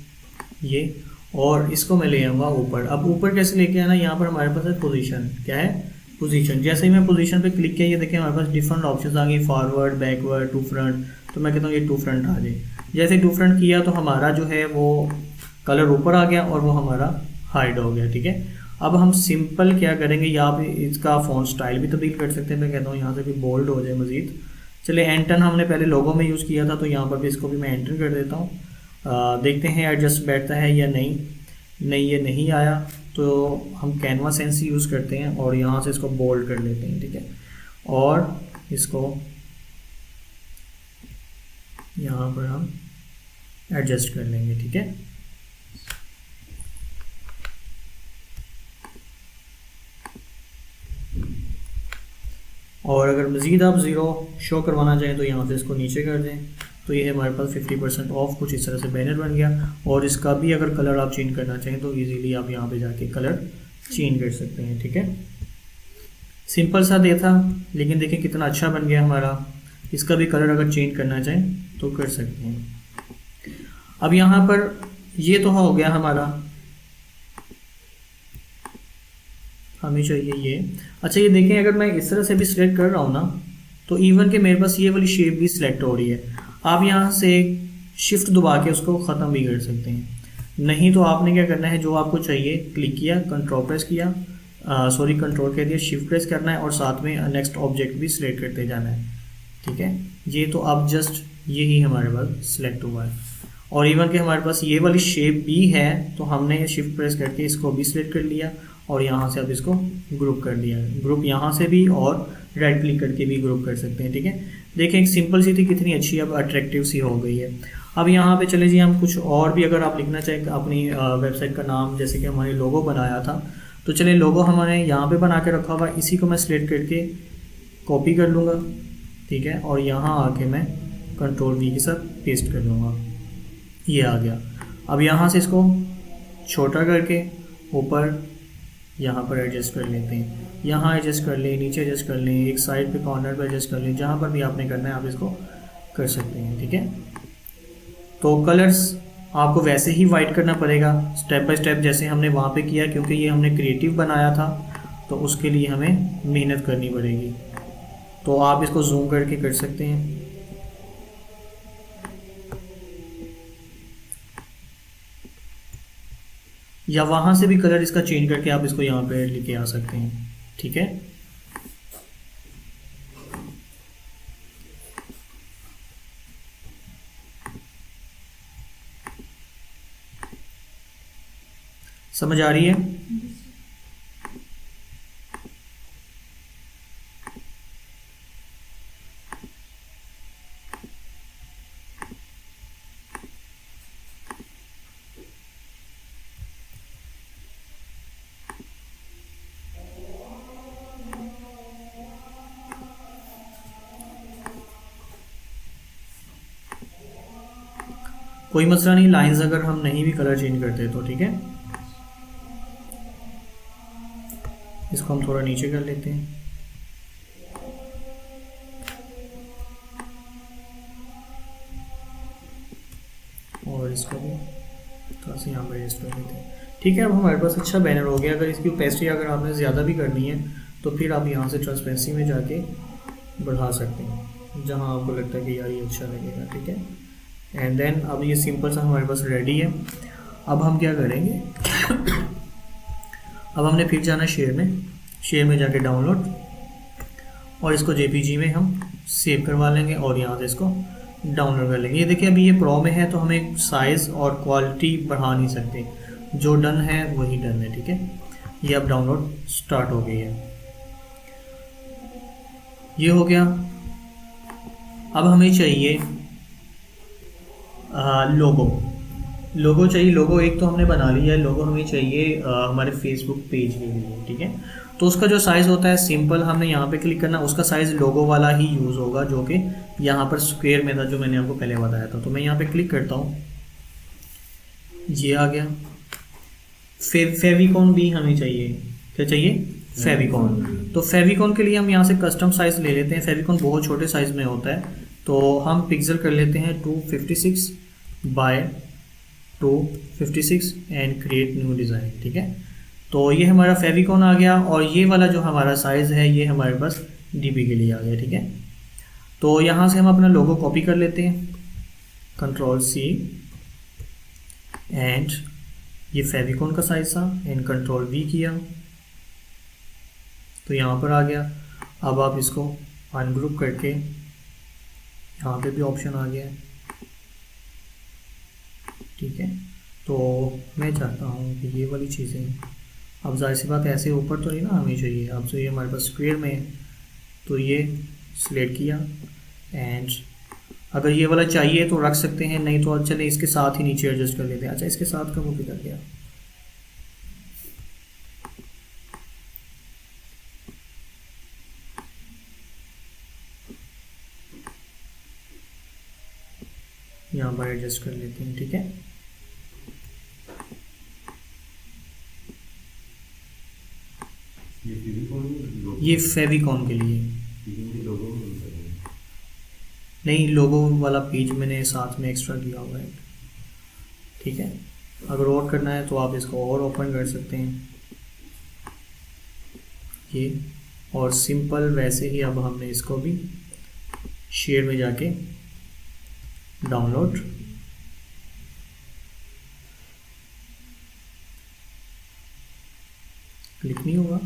ये। और इसको मैं ले आऊँगा ऊपर। अब ऊपर कैसे लेके आना, यहाँ पर हमारे पास है पोजीशन। क्या है, पोजीशन। जैसे ही मैं पोजीशन पे क्लिक किया, ये देखिए हमारे पास डिफरेंट ऑप्शंस आ गई, फॉरवर्ड, बैकवर्ड, टू फ्रंट। तो मैं कहता हूँ ये टू फ्रंट आ जाए। जैसे टू फ्रंट किया तो हमारा जो है वो कलर ऊपर आ गया और वो हमारा हाइड हो गया। ठीक है, अब हम सिंपल क्या करेंगे, यहाँ पे इसका फ़ॉन्ट स्टाइल भी तब्दील कर सकते हैं। मैं कहता हूँ यहाँ से भी बोल्ड हो जाए मज़ीद। चलिए एंटन हमने पहले लोगो में यूज़ किया था, तो यहाँ पर भी इसको भी मैं एंटर कर देता हूँ। देखते हैं एडजस्ट बैठता है या नहीं। नहीं, ये नहीं आया, तो हम कैनवा सेंस यूज़ करते हैं और यहाँ से इसको बोल्ड कर लेते हैं। ठीक है, और इसको यहाँ पर हम एडजस्ट कर लेंगे। ठीक है, और अगर मज़ीद आप ज़ीरो शो करवाना चाहें तो यहाँ से इसको नीचे कर दें। तो ये हमारे पास 50% ऑफ कुछ इस तरह से बैनर बन गया। और इसका भी अगर कलर आप चेंज करना चाहें तो इजीली आप यहाँ पे जाके कलर चेंज कर सकते हैं। ठीक है, सिंपल सा दे था, लेकिन देखें कितना अच्छा बन गया हमारा। इसका भी कलर अगर चेंज करना चाहें तो कर सकते हैं। अब यहाँ पर ये तो हो गया हमारा, हमें चाहिए ये। अच्छा, ये देखें अगर मैं इस तरह से भी सिलेक्ट कर रहा हूँ ना, तो इवन के मेरे पास ये वाली शेप भी सिलेक्ट हो रही है। आप यहाँ से शिफ्ट दबा के उसको ख़त्म भी कर सकते हैं। नहीं तो आपने क्या करना है, जो आपको चाहिए क्लिक किया, कंट्रोल प्रेस किया, कंट्रोल कह दिया, शिफ्ट प्रेस करना है और साथ में नेक्स्ट ऑब्जेक्ट भी सिलेक्ट करते जाना है। ठीक है, ये तो अब जस्ट यही हमारे पास सिलेक्ट हुआ है। और इवन के हमारे पास ये वाली शेप भी है, तो हमने शिफ्ट प्रेस करके इसको भी सिलेक्ट कर लिया और यहाँ से अब इसको ग्रुप कर दिया। ग्रुप यहाँ से भी और राइट क्लिक करके भी ग्रुप कर सकते हैं। ठीक है, देखें एक सिंपल सी थी, कितनी अच्छी अब अट्रैक्टिव सी हो गई है। अब यहाँ पे चले जी, हम कुछ और भी अगर आप लिखना चाहें अपनी वेबसाइट का नाम, जैसे कि हमारे लोगो बनाया था, तो चले लोगो हमारे यहाँ पे बना के रखा हुआ, इसी को मैं सिलेक्ट करके कॉपी कर लूँगा। ठीक है, और यहाँ आके मैं कंट्रोल V के साथ पेस्ट कर लूँगा, ये आ गया। अब यहाँ से इसको छोटा करके ऊपर यहाँ पर एडजस्ट कर लेते हैं, यहाँ एडजस्ट कर लें, नीचे एडजस्ट कर लें, एक साइड पे कॉर्नर पे एडजस्ट कर लें, जहाँ पर भी आपने करना है आप इसको कर सकते हैं। ठीक है, तो कलर्स आपको वैसे ही वाइट करना पड़ेगा स्टेप बाय स्टेप, जैसे हमने वहाँ पे किया, क्योंकि ये हमने क्रिएटिव बनाया था तो उसके लिए हमें मेहनत करनी पड़ेगी। तो आप इसको जूम करके कर सकते हैं। या वहाँ से भी कलर इसका चेंज करके आप इसको यहाँ पे लेके आ सकते हैं। ठीक है, समझ आ रही है? कोई मसला नहीं, लाइंस अगर हम नहीं भी कलर चेंज करते तो ठीक है, इसको हम थोड़ा नीचे कर लेते हैं और इसको भी थोड़ा सा यहाँ पर एडजस्ट कर लेते हैं। ठीक है, अब हमारे पास अच्छा बैनर हो गया। अगर इसकी ओपेसिटी अगर आपने ज़्यादा भी करनी है तो फिर आप यहाँ से ट्रांसपेरेंसी में जाके बढ़ा सकते हैं जहाँ आपको लगता है कि यार ये अच्छा लगेगा। ठीक है, एंड देन अब ये सिंपल सा हमारे पास रेडी है। अब हम क्या करेंगे, अब हमने फिर जाना शेयर में जाके डाउनलोड, और इसको जेपीजी में हम सेव करवा लेंगे और यहाँ से इसको डाउनलोड कर लेंगे। ये देखिए अभी ये प्रो में है तो हमें साइज़ और क्वालिटी बढ़ा नहीं सकते, जो डन है वही डन है। ठीक है, ये अब डाउनलोड स्टार्ट हो गई है, ये हो गया। अब हमें चाहिए लोगो चाहिए। लोगो एक तो हमने बना लिया है, लोगो हमें चाहिए हमारे फेसबुक पेज के लिए। ठीक है, तो उसका जो साइज़ होता है सिंपल, हमने यहाँ पे क्लिक करना, उसका साइज़ लोगो वाला ही यूज़ होगा जो कि यहाँ पर स्क्वायर में था, जो मैंने आपको पहले बताया था। तो मैं यहाँ पे क्लिक करता हूँ, ये आ गया। फेविकॉन भी हमें चाहिए, क्या चाहिए, फेविकॉन। तो फेविकॉन के लिए हम यहाँ से कस्टम साइज़ ले लेते हैं। फेविकॉन बहुत छोटे साइज़ में होता है, तो हम पिक्सल कर लेते हैं 256 by 256 and create new design. ठीक है, तो ये हमारा फेविकॉन आ गया, और ये वाला जो हमारा साइज़ है ये हमारे पास डीपी के लिए आ गया। ठीक है, तो यहाँ से हम अपना लोगो कॉपी कर लेते हैं, Ctrl+C, एंड ये फेविकॉन का साइज़ था, एंड Ctrl+V किया तो यहाँ पर आ गया। अब आप इसको अनग्रुप करके, यहाँ पे भी ऑप्शन आ गया है। ठीक है, तो मैं चाहता हूँ कि ये वाली चीज़ें, अब जाहिर सी बात ऐसे ऊपर तो नहीं ना हमें चाहिए, अब तो ये हमारे पास स्क्वायर में है, तो ये सिलेक्ट किया, एंड अगर ये वाला चाहिए तो रख सकते हैं, नहीं तो चले इसके साथ ही नीचे एडजस्ट कर लेते हैं। अच्छा, इसके साथ का वो भी कर गया, यहाँ पर एडजस्ट कर लेते हैं। ठीक है, ये फेविकॉन के लिए नहीं, लोगो वाला पेज मैंने साथ में एक्स्ट्रा किया हुआ है। ठीक है, अगर और करना है तो आप इसको और ओपन कर सकते हैं ये, और सिंपल वैसे ही अब हमने इसको भी शेयर में जाके डाउनलोड, क्लिक नहीं होगा।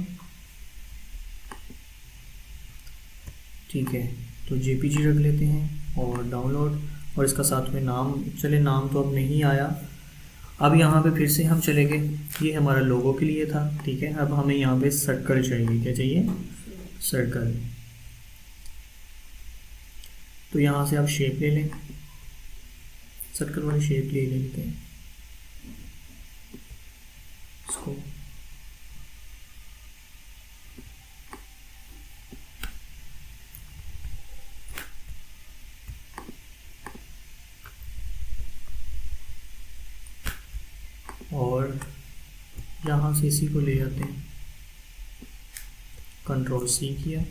ठीक है, तो जेपीजी रख लेते हैं और डाउनलोड, और इसका साथ में नाम, चले नाम तो अब नहीं आया। अब यहाँ पे फिर से हम चले गए, ये हमारा लोगो के लिए था। ठीक है, अब हमें यहाँ पे सर्कल चाहिए, क्या चाहिए, सर्कल। तो यहाँ से आप शेप ले लें, सर्कल वाली शेप ले लेते हैं इसको। और यहाँ से इसी को ले जाते हैं, Ctrl+C किया,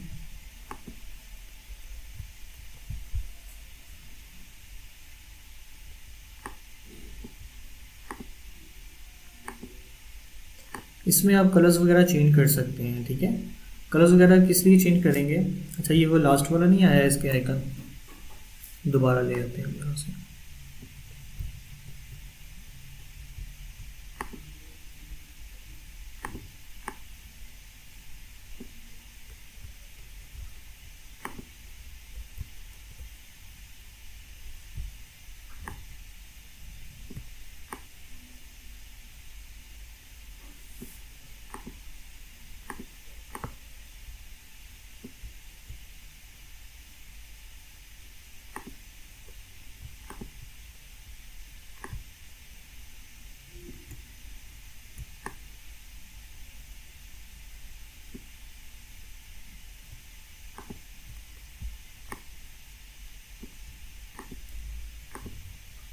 इसमें आप कलर्स वगैरह चेंज कर सकते हैं। ठीक है, कलर्स वगैरह किस लिए चेंज करेंगे, अच्छा ये वो लास्ट वाला नहीं आया इसके आइकन, दोबारा ले आते हैं यहाँ से।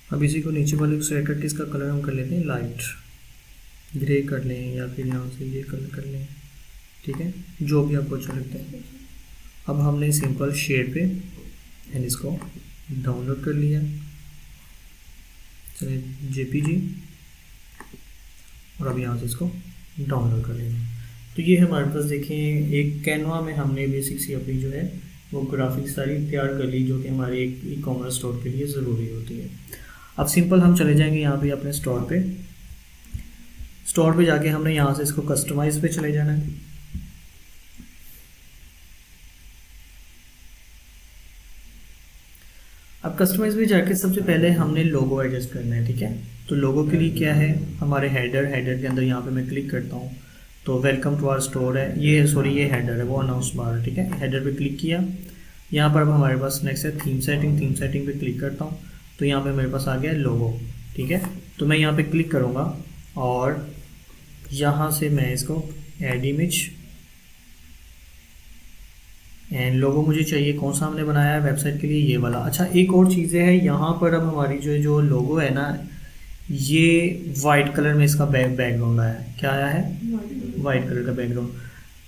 अब इसी को नीचे वाले को सेलेक्ट करके इसका कलर हम कर लेते हैं लाइट ग्रे कर लें, या फिर यहाँ से ये कलर कर लें। ठीक है, जो भी आपको अच्छा लगता है। अब हमने सिंपल शेयर पे एंड इसको डाउनलोड कर लिया, चलिए जेपीजी, और अब यहाँ से इसको डाउनलोड कर लेंगे। तो ये हमारे पास देखें एक कैनवा में हमने बेसिक सी अपनी जो है वो ग्राफिक्स सारी तैयार कर ली, जो कि हमारे एक ई कॉमर्स स्टोर के लिए ज़रूरी होती है। अब सिंपल हम चले जाएंगे यहाँ पे अपने स्टोर पे जाके हमने यहाँ से इसको कस्टमाइज पे चले जाना है। अब कस्टमाइज में जाके सबसे पहले हमने लोगो एडजस्ट करना है, ठीक है। तो लोगो के लिए क्या है, हमारे हेडर के अंदर यहाँ पे मैं क्लिक करता हूँ तो वेलकम टू आवर स्टोर है, ये हेडर है, वो अनाउंस बार, ठीक है। हेडर पे क्लिक किया, यहाँ पर अब हमारे पास नेक्स्ट है थीम सेटिंग पे क्लिक करता हूँ तो यहाँ पे मेरे पास आ गया लोगो, ठीक है। तो मैं यहाँ पे क्लिक करूँगा और यहाँ से मैं इसको ऐड इमेज एंड लोगो मुझे चाहिए कौन सा हमने बनाया है वेबसाइट के लिए, ये वाला। अच्छा, एक और चीज़ें है यहाँ पर, अब हमारी जो लोगो है ना, ये वाइट कलर में इसका बैकग्राउंड आया है। क्या आया है? वाइट कलर का बैकग्राउंड।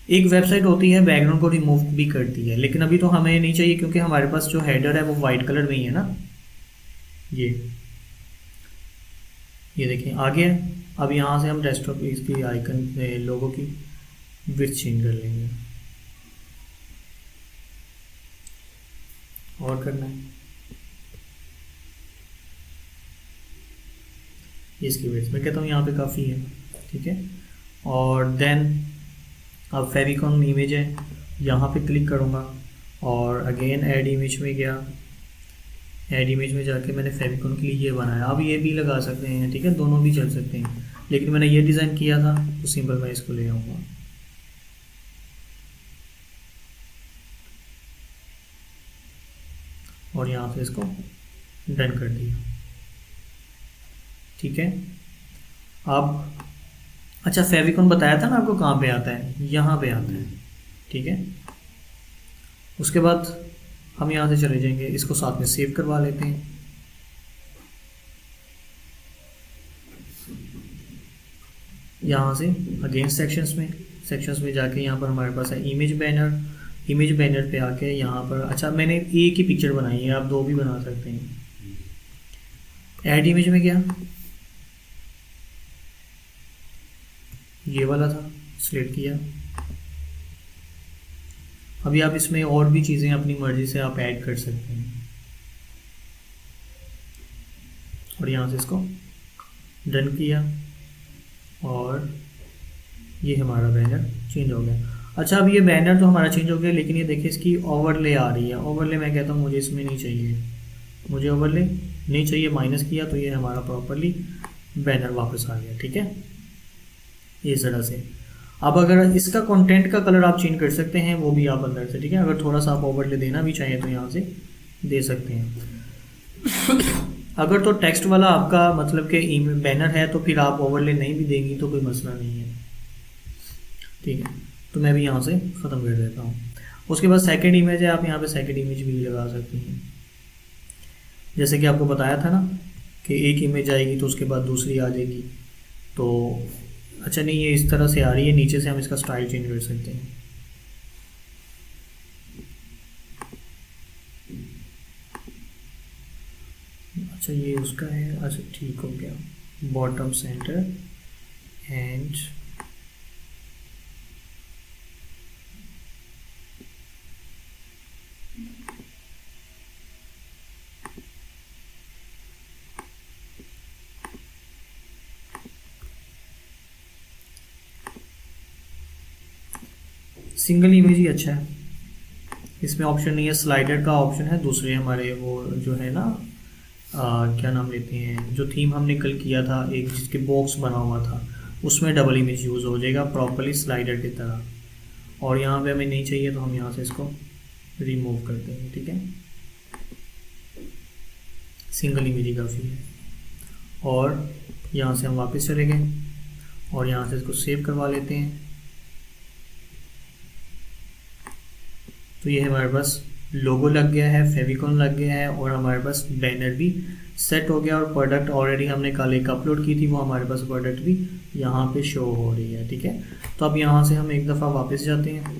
एक वेबसाइट होती है बैकग्राउंड को रिमूव भी करती है, लेकिन अभी तो हमें नहीं चाहिए क्योंकि हमारे पास जो हेडर है वो वाइट कलर में ही है ना। ये देखिए आ गया। अब यहाँ से हम डेस्कटॉप पे इसकी आइकन लोगो की विड्थ चेंज कर लेंगे और करना है इसकी विड्थ मैं कहता हूँ यहाँ पे काफ़ी है, ठीक है। और देन अब फेविकॉन इमेज है, यहाँ पे क्लिक करूँगा और अगेन ऐड इमेज में गया, ऐड इमेज में जाके मैंने फेविकॉन के लिए ये बनाया। अब ये भी लगा सकते हैं, ठीक है, दोनों भी चल सकते हैं, लेकिन मैंने ये डिज़ाइन किया था तो सिंपल मैं इसको ले आऊँगा। और यहाँ पे इसको डन कर दिया, ठीक है। अब अच्छा, फेविकॉन बताया था ना आपको कहाँ पे आता है, यहाँ पे आता है, ठीक है। उसके बाद हम यहाँ से चले जाएंगे, इसको साथ में सेव करवा लेते हैं। यहाँ से अगेन सेक्शंस में जाके यहाँ पर हमारे पास है इमेज बैनर पे आके यहाँ पर, अच्छा मैंने एक ही पिक्चर बनाई है, आप दो भी बना सकते हैं। ऐड इमेज में गया, ये वाला था, सिलेक्ट किया। अभी आप इसमें और भी चीज़ें अपनी मर्ज़ी से आप ऐड कर सकते हैं और यहाँ से इसको डन किया और ये हमारा बैनर चेंज हो गया। अच्छा, अब ये बैनर तो हमारा चेंज हो गया, लेकिन ये देखिए इसकी ओवरले आ रही है। ओवरले मैं कहता हूँ मुझे इसमें नहीं चाहिए, मुझे ओवरले नहीं चाहिए, माइनस किया तो ये हमारा प्रॉपरली बैनर वापस आ गया, ठीक है, इस तरह से। अब अगर इसका कंटेंट का कलर आप चेंज कर सकते हैं, वो भी आप अंदर से, ठीक है। अगर थोड़ा सा आप ओवरले देना भी चाहिए तो यहाँ से दे सकते हैं। अगर तो टेक्स्ट वाला आपका मतलब कि बैनर है तो फिर आप ओवरले नहीं भी देंगी तो कोई मसला नहीं है, ठीक है। तो मैं भी यहाँ से ख़त्म कर देता हूँ। उसके बाद सेकंड इमेज है, आप यहाँ पे सेकंड इमेज भी लगा सकती हैं, जैसे कि आपको बताया था ना कि एक इमेज आएगी तो उसके बाद दूसरी आ जाएगी। तो अच्छा नहीं, ये इस तरह से आ रही है, नीचे से हम इसका स्टाइल चेंज कर सकते हैं। अच्छा ये उसका है, अच्छा ठीक हो गया, bottom centre and single image ही अच्छा है, इसमें ऑप्शन नहीं है, स्लाइडर का ऑप्शन है। दूसरे हमारे वो जो है ना क्या नाम लेते हैं, जो थीम हमने कल किया था एक जिसके बॉक्स बना हुआ था, उसमें डबल इमेज यूज़ हो जाएगा प्रॉपरली स्लाइडर की तरह। और यहाँ पे हमें नहीं चाहिए तो हम यहाँ से इसको रिमूव कर देंगे, ठीक है। सिंगल इमेज ही काफ़ी है। और यहाँ से हम वापस चले गए और यहाँ से इसको सेव करवा लेते हैं। तो ये हमारे पास लोगो लग गया है, फेविकॉन लग गया है और हमारे पास बैनर भी सेट हो गया और प्रोडक्ट ऑलरेडी हमने कल एक अपलोड की थी, वो हमारे पास प्रोडक्ट भी यहाँ पे शो हो रही है। ठीक है, तो अब यहाँ से हम एक दफ़ा वापस जाते हैं,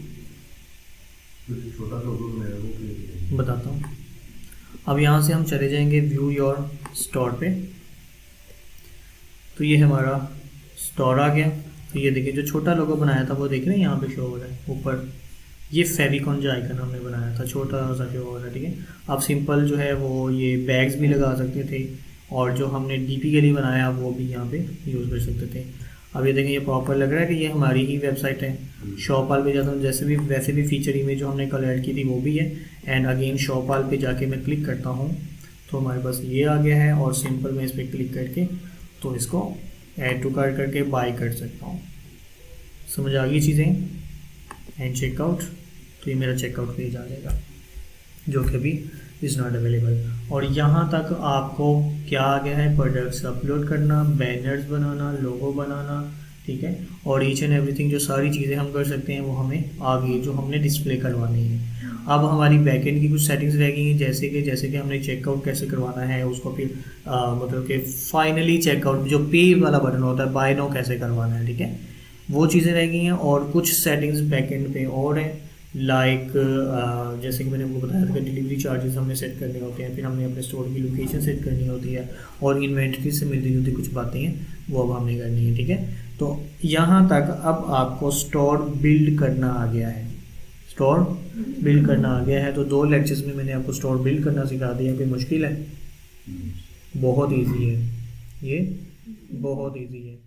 छोटा लोगो बनाया वो बताता हूँ। अब यहाँ से हम चले जाएंगे व्यू योर स्टोर पे, तो ये हमारा स्टोर आ गया। तो ये देखिए जो छोटा लोगो बनाया था वो देख रहे हैं यहाँ पे शो हो रहा है ऊपर, ये फेविकॉन जो आइकन हमने बनाया था छोटा सा शो हो रहा है। ठीक है, आप सिंपल जो है वो ये बैग्स भी लगा सकते थे और जो हमने डीपी के लिए बनाया वो भी यहाँ पे यूज़ कर सकते थे। अब ये देखें ये प्रॉपर लग रहा है कि ये हमारी ही वेबसाइट है। शॉपाल पे जाता हूँ, जैसे भी वैसे भी फीचर इमेज जो हमने कल ऐड की थी वो भी है। एंड अगेन शॉपाल पे जाके मैं क्लिक करता हूँ तो हमारे पास ये आ गया है और सिंपल मैं इस पर क्लिक करके तो इसको ऐड टू कार्ट करके बाय कर सकता हूँ। समझ आ गई चीज़ें। एंड चेकआउट, तो ये मेरा चेकआउट पेज आ जाएगा जो कि अभी इज़ नॉट अवेलेबल। और यहाँ तक आपको क्या आ गया है, प्रोडक्ट्स अपलोड करना, बैनर्स बनाना, लोगो बनाना। ठीक है, और ईच एंड एवरीथिंग जो सारी चीज़ें हम कर सकते हैं वो हमें आ गई जो हमने डिस्प्ले करवानी है। अब हमारी बैकएंड की कुछ सेटिंग्स रह गई हैं, जैसे कि हमने चेकआउट कैसे करवाना है उसको, फिर मतलब कि फाइनली चेकआउट जो पे वाला बटन होता है बाय नाउ कैसे करवाना है। ठीक है, वो चीज़ें रह गई हैं और कुछ सेटिंग्स बैकएंड पे और हैं, लाइक जैसे कि मैंने आपको बताया था कि डिलीवरी चार्जेस हमने सेट करने होते हैं, फिर हमने अपने स्टोर की लोकेशन सेट करनी होती है और इन्वेंट्री से मिलती जुलती कुछ बातें हैं वो अब हमने करनी है। ठीक है, तो यहाँ तक अब आपको स्टोर बिल्ड करना आ गया है। स्टोर बिल्ड करना आ गया है, तो 2 लेक्चर्स में मैंने आपको स्टोर बिल्ड करना सिखा दिया। कोई मुश्किल है? बहुत ईजी है, ये बहुत ईजी है।